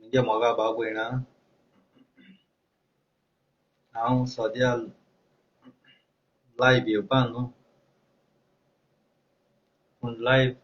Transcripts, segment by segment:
म्हणजे मोगा भाव भयणा हांव सद्या लायव्ह येवपा न्हू पूण लायव्ह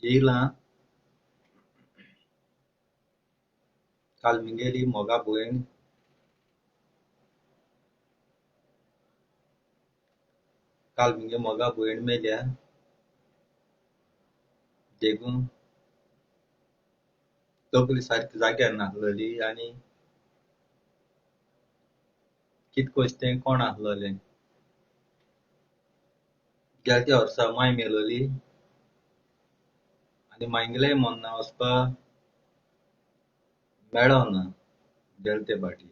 येयलां काल म्हगेली मोगा भयण काल म्हगे मोगा भयण मेल्या देखून तकली सारकी जाग्यार नासलेली आनी कितें कशें तें कोण आसलेलें गेल्या वर्सा मांय मेलोली आनी मांयगेलेय मोन्ना वचपा मेळोना गेले ते फाटी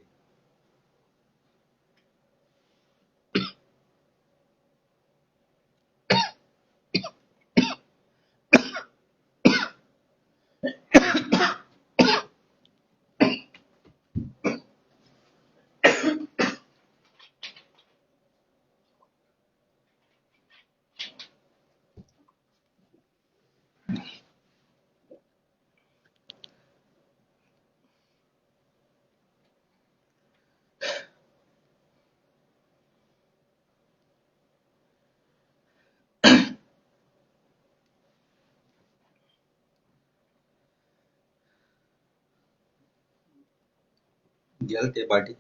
गेले ते फाटी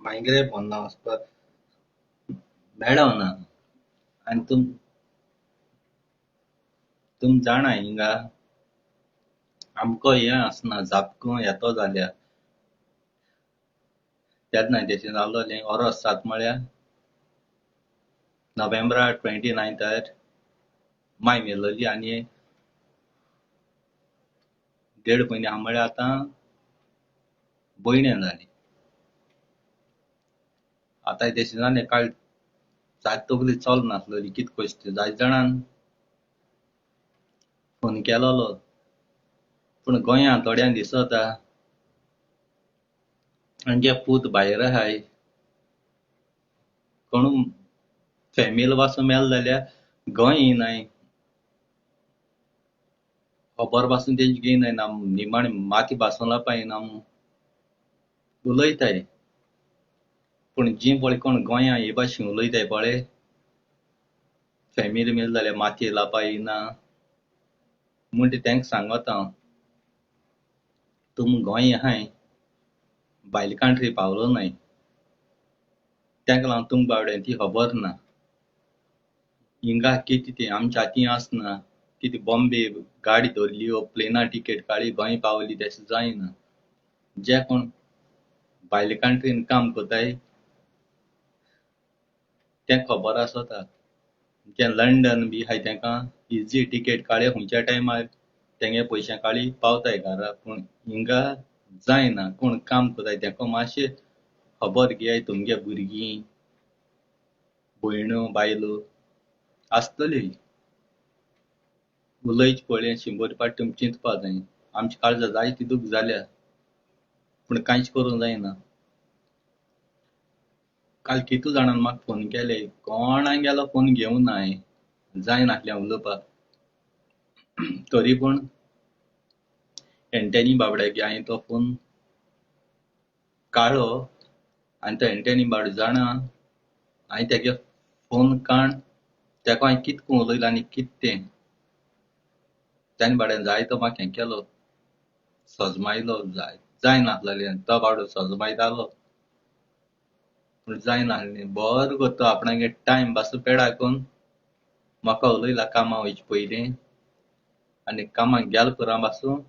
मांयगेलेय मोन्ना वचपा मेळोना आनी तुम जाणा हिंगा आमको हें आसना झापको येतो जाल्यार तेन्ना तेशें जालोलें ओरोस जात म्हळ्यार नोव्हेंबरा 29 मांय मेलोली आनी 1.5 म्हयने आहा म्हळ्यार आतां भयणें जाली आतां तेशें जालें काल सारकी तकली चल नासलोली कितें कशें तें जायत जाणांन फोन केलोलो पूण गोंयां थोड्यां दिसोता आमगे पूत भायर आहाय कोणू फॅमिली पासून मेल जाल्यार गोंय येयनाय खबर पासून तेंची घेयनाय निमाणे माथी पासून येयना उलयताय पूण जीं पळय कोण गोंयां हे भाशेन उलयताय पळय फॅमिली मेल जाल्यार माथयेर लावपा येयना म्हूण तें तेंका सांगोता हांव तुम गोंय आहाय भायले कंट्री पावलो न्हय तेका लागून तुमक बावड्यांक ती खबर ना हिंगा कितें तें आमच्या हातीन आसना कितें बॉम्बे गाडी धरली प्लेना टिकेट काडली गोंय पावली तशें जायना जे कोण भायले कंट्रीन काम कोताय तेंका खबर आसोता जे लंडन बी आहाय तेंका इजी टिकेट काडली खंयच्या टायमार तेंगे पयशे काडली पावताय घरा पूण हिंगा जायना कोण काम कोताय तेंका मातशें खबर घेयाय तुमगे भुरगीं भयण्यो बायलो आसतली उलयचे पळय 100 पाटी तुमी चिंतपा जाय आमच्या काळजार जायती दूख जाल्या पूण कांयच करूं जायना काल कितू जाणांनी म्हाका फोन केले कोणागेलो फोन घेवना हांयें जायना आहलें उलोवपाक तरी पूण एंटनी बाबड्याक हांयें तो फोन काडलो आनी तो एंटनी बाबडो जाणा हांयें तेगे फोन काडून तेका हांयें कितको उलयलां आनी कितें तें तेन्ना बाबड्यान जायतो म्हाका हें केलो सोजमायलो जायना आहलें तो बाबडो सोजमायतालो पूण जायना आहलें बरो करता आपणागे टायम पासून पेडा करून म्हाका उलयला कामां वयचे पयलीं आनी कामाक गेले उपरांत पासून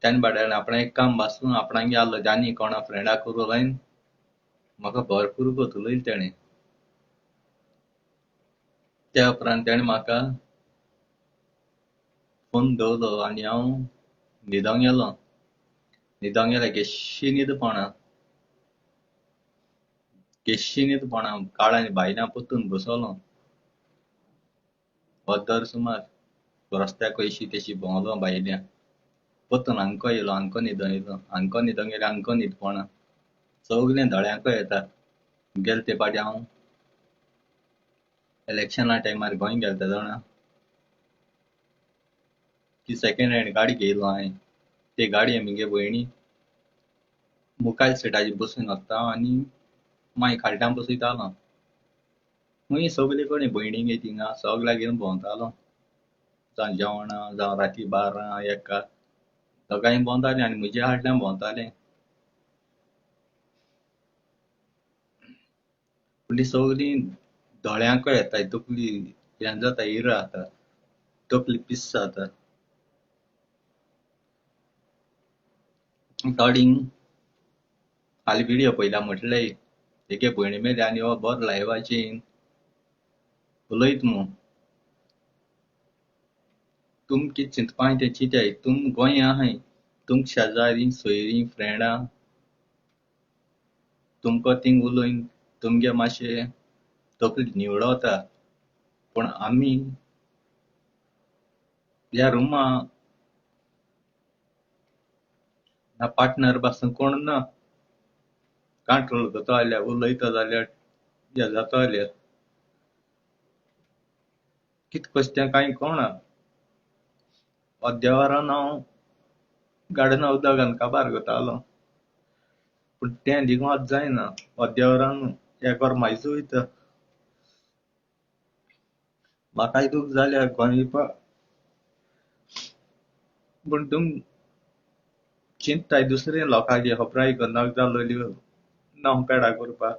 तेन्ना बाबड्यान आपणागे काम पासून आपणागे आहलो आनी कोणा फ्रेंडाक उलयन म्हाका भरपूर कोत उलयलें तेणें त्या उपरांत तेणें म्हाका फोन दवरलो आनी हांव न्हिदोंक गेलो गेश्शी न्हीद पडोना काळांनी भायल्यान पोत्तून बसोलो वोद्दोर सुमार रस्त्याक अयशी तेशी भोंवलो भायल्यान पोत्तून हांको येयलो हांको न्हिदोंक गेल्यार हांको न्हीद पडना सगलें दोळ्यांको येता गेले ते फाटी हांव इलेक्शना टायमार गोंय गेलता जाणा ती सेकंड हँड गाडी घेयलो हांवें. ते गाडये म्हगे भयणी मुखार सिटाचेर बसून वता आनी मागीर खालटान बसयतालो. मागीर सगले कडेन भयणीगे थिंगा सगल्या घेवन भोंवतालो. जावं जेवणां जावं राती 12 1 सगळ्यांक भोंवताले आनी म्हजे फाटल्यान भोंवताले. पूण ती सगलीं दोळ्यांकय येताय, तकली हें जाता, इरो जाता, तकली पिस्स जाता. थोडींक हालीं व्हिडियो पयला म्हटले एके भयणी मेली आनी हो बरो लायव्हाचेर उलयत म्हूण. तुम कितें चिंतपाचें तें चिंत्याय. तुम गोंया आहाय, तुमक शेजारी, सोयरीं, फ्रेंडां तुमको थिंग उलोवन तुमगे मातशें तकली निवळोता. पूण आमी ह्या रुमा ना पार्टनर पासून कोण ना. कंट्रोल करता जाल्यार उलयता जाल्यार हें जाता जाल्यार कितें कशें तें कांय कळना. अर्द्या वरान हांव गार्डना उदक घालून काबार करतालों. पूण तें दिगून जायना. अर्द्या वरान एक वर म्हाजो वयता. म्हाकाय दूख जाल्यार गोंया येवपा. पूण तुम चिंत्ताय दुसऱ्या लोकांची खबराय करनाका जालोल्यो नांव पेडा करपाक.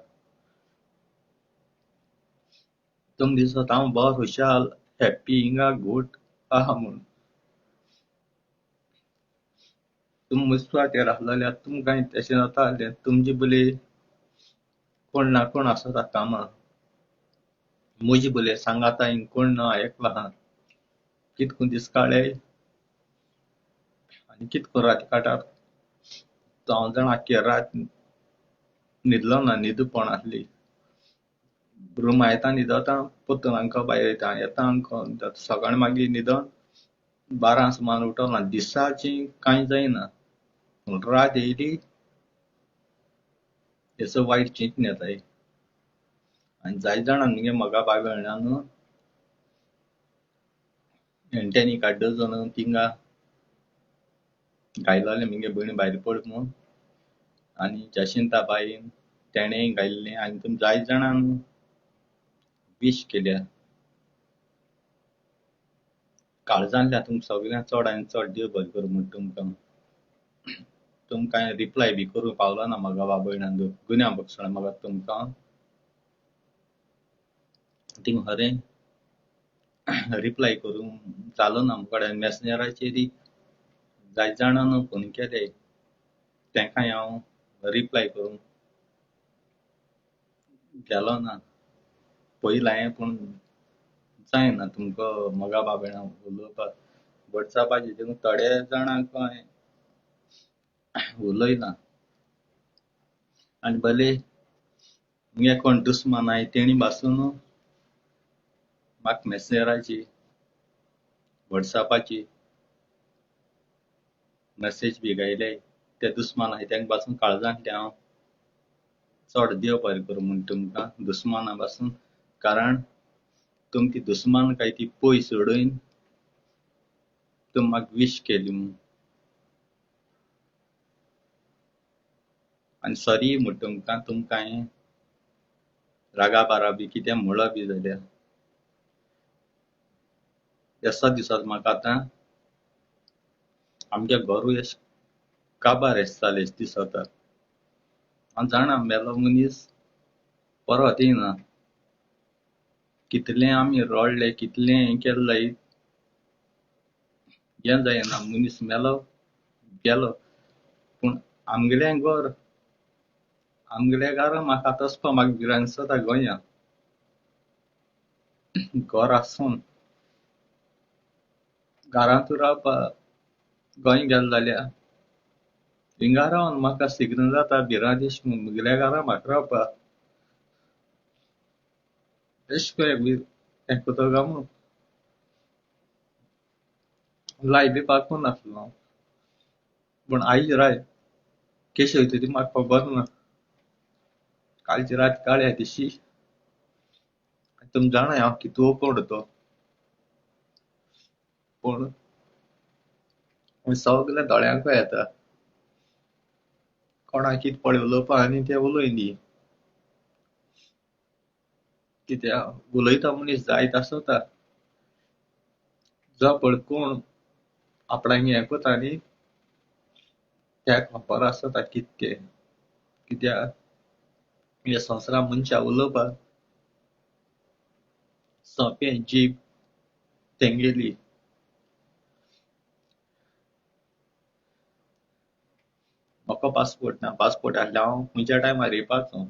तुम दिसता हांव बरो खुशाल, हॅप्पी हिंगा घोट आहा म्हूण. तुम मुसपाटेर आसलो जाल्यार तुमकांय तशें जाता जाल्यार तुमचे बोले कोण ना कोण आसता कामा. म्हजे बोले सांगाताय कोण ना एकलो आहा. कितको दिसकाळे आनी कितको रात काटात. हांव जाणा आख्खी रात न्हिदलो ना, न्हिदपण आसली. रुमा येता न्हिदोता, पोत्तून हांकां भायर वयता, येता हांकां सकाळीं मागीर न्हिदोन 12 सुमार उठोना. दिसाचें कांय जायना पूण रात येयली हेचो वायट चिंतन येताय. आनी जायत जाणां म्हगे मोगा भायणान हेंच्यांनी काड्डून थिंगा घायलोलें म्हगे भयण भायर पड म्हूण. आनी जशिंता बाईन तेणेय घायल्लें आनी तुम जायत जाणांन विश केल्या. काळजांतल्यान तुमकां सगल्यांक चड आनी चड देव बरें करूं म्हूण तुमकां. तुमकां रिप्लाय बी करूंक पावलो ना मोगा बायणां गुन्या बक्षण मोगा तुमकां. थिंग खरें रिप्लाय करूंक जालो ना मुखार मॅसेंजराचेर जायत जाणांन फोन केले. तेंकाय हांव रिप्लाय करूंक गेलो ना. पयला हांवें पूण जायना तुमकां मोगा बायणां उलोवपाक. वॉट्सॅपाचेर थिंग थोड्या जाणांक हांवें उलयलां. आनी भले मुगे कोण दुस्मान आहाय तेणी पासून म्हाका मॅसेंजराचेर वॉट्सॅपाचेर मॅसेज बी घायले. ते दुस्मान आहाय तेंका पासून काळजांतल्यान हांव चड देव बरें करूं म्हूण तुमकां दुस्माना पासून. कारण तुम ती दुस्मानकाय ती पयस उडोवन तुम म्हाका विश केली म्हूण. आनी सॉरी म्हूण तुमकां हांवें रागा बारा बी कितें म्हणलो बी जाल्यार. एसो दिसात म्हाका आतां आमगे घरूय अशें काबार अशें जालें दिसता. हांव जाणा मेलो मनीस परत येयना. कितलें आमी रडले, कितलें हें केलें हें जायना. मनीस मेलो गेलो. पूण आमगेलें घर आमगेल्या घरा म्हाका आतां वचपा म्हाका भिरांत दिसता गोंया. घर आसून घरांतूच रावपा गोंय गेलो जाल्यार हिंगा रावन म्हाका शिगन जाता भिरांत दिसता म्हूण म्हगेल्या घरा म्हाका रावपा. एश कोन्न हें कोतों काय म्हूण लाय बी पाकून नासलो हांव. पूण आयज रात केशी वयता ती म्हाका खबर ना. कालची रात काळ्या दिशी. तुम जाणाय हांव कितू ओकूंड तो. पूण सगल्या दोळ्यांक येता कोणाक कितें पळय उलोवपा आनी ते उलय दी कित्याक उलयता मनीस जायत आसता जो पळय कोण आपणाक हें कोता न्ही त्याक खबर आसता कितें तें कित्याक ह्या संवसारांत मनशाक उलोवपाक सोंपें जीब तेंगेली म्हाका पासपोर्ट ना पासपोर्ट आसल्यार हांव खंयच्या टायमार येवपाचो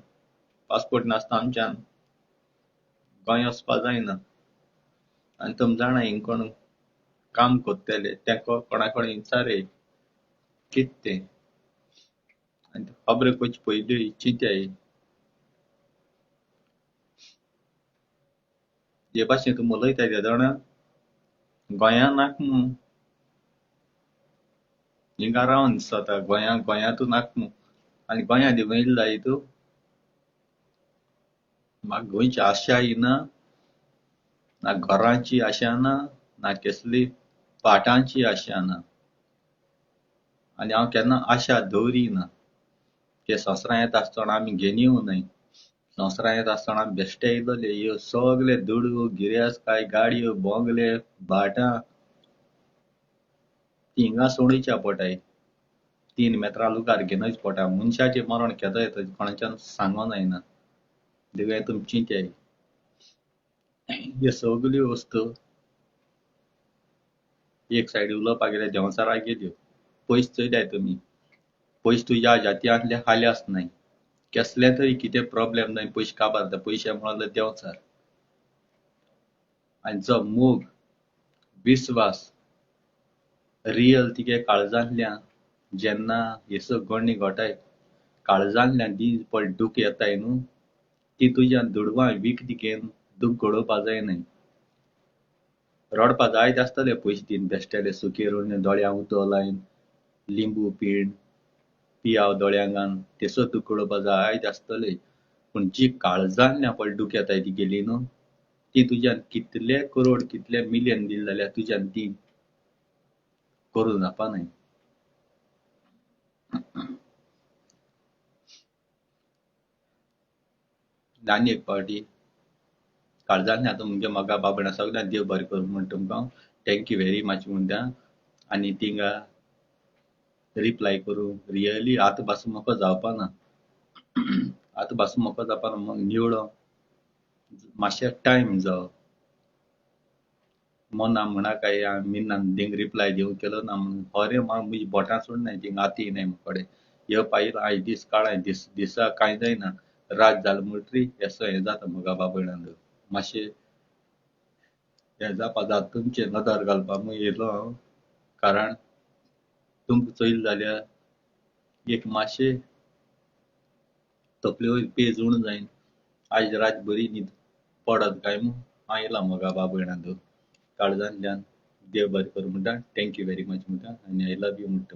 पासपोर्ट नासता आमच्यान गोंय वचपा जायना आनी तुमी जाणा हिंग कोण काम कोत्तेले तेंको कोणा कोण विचारय कितें तें आनी खबरो करचे पयलीं चिंत्याय जे भाशेन तुमी उलयता ते जाणा गोंया नाका म्हूण हिंगा रावन दिसता गोंयांतू नाका म्हूण आनी गोंया देंवून येयला जायत म्हाका गोंयची आशाय ना ना घरांची आशा ना कसली पाटांची आशा ना आनी हांव केन्ना आशा दवरिना ते संवसारांत येता आसतना आमी घेवन येवं न्हय संवसारांत येता आसतना बेश्टे येयलोले ह्यो सगले दुडू गिरेस्तकाय गाडयो बोंगले भाटां हिंगा सोडुच्या पडटाय 3 मेत्रां लुकार घेवनच पडटा मनशाचें मरण केदो येता कोणाच्यान सांगों जायना देखून तुमी चिंत्याय ह्यो सगल्यो वस्तू एक सायडी उलोवपाक गेल्यार देंवचाराक गेल्यो पयस चोयल्याय तुमी पयस तुज्या जातयांतले हाल्यास न्हय कसले तरी कितें प्रॉब्लेम न्हय पयशे काबार जाता पयशे म्हणल्यार देंवचार आनी जो मोग विस्वास रियल तिगे काळजांतल्यान जेन्ना हे घडणी घडटाय काळजांतल्यान दीस पळय दूख येताय न्हू ती तुज्यान दुडवां विकती घेवन दूख घडोवपा जाय न्हय रडपा जायत आसतले पयशे दीन बेश्टेले सुकी रोवन दोळ्यांक उदक लायन लिंबू पिण पियाव दोळ्यांक घालन तेसो दूख घडोवपा जायत आसतले पूण जी काळजांतल्यान पळय दूख येताय ती गेली न्हू ती तुज्यान कितले करोड कितले मिलियन दिले जाल्यार तुज्यान ती करूं जावपा न्हय आनी एक फावटी काळजांतल्यान तुमगे मोगा बाबडा सगळ्यांक देव बरें करूं म्हण तुमकां थँक्यू व्हेरी मच म्हणटा आनी थिंगा रिप्लाय करूं रियली आतां पासून म्हाका जावपा ना आतां पासून म्हाका जावपा ना म्हाका निवळो मातशें टायम जावो मोना म्हणा काय मिनान थिंग रिप्लाय दिवं केलो ना म्हणून खरें म्हाका म्हजी बोटां सोडनाय थिंग आती नाय कडेन येवपा येयलो आयज दीस काळाय दिसा कांय जायना रात जाल म्हणटरी एसो हें जाता मोगा बाबळांत मातशें हें जावपा जाता तुमचें नदर घालपा म्हूण येयलो हांव कारण तुमकां चोयलें जाल्यार एक मातशें तकले वयर पेज उणो जायन आयज रात बरी न्हीद पडत काय म्हूण हांव येयला मोगा बाबळांत काळजांतल्यान देव बरें करूं म्हणटा थँक्यू व्हेरी मच म्हणटा आनी आय लव यू म्हणटा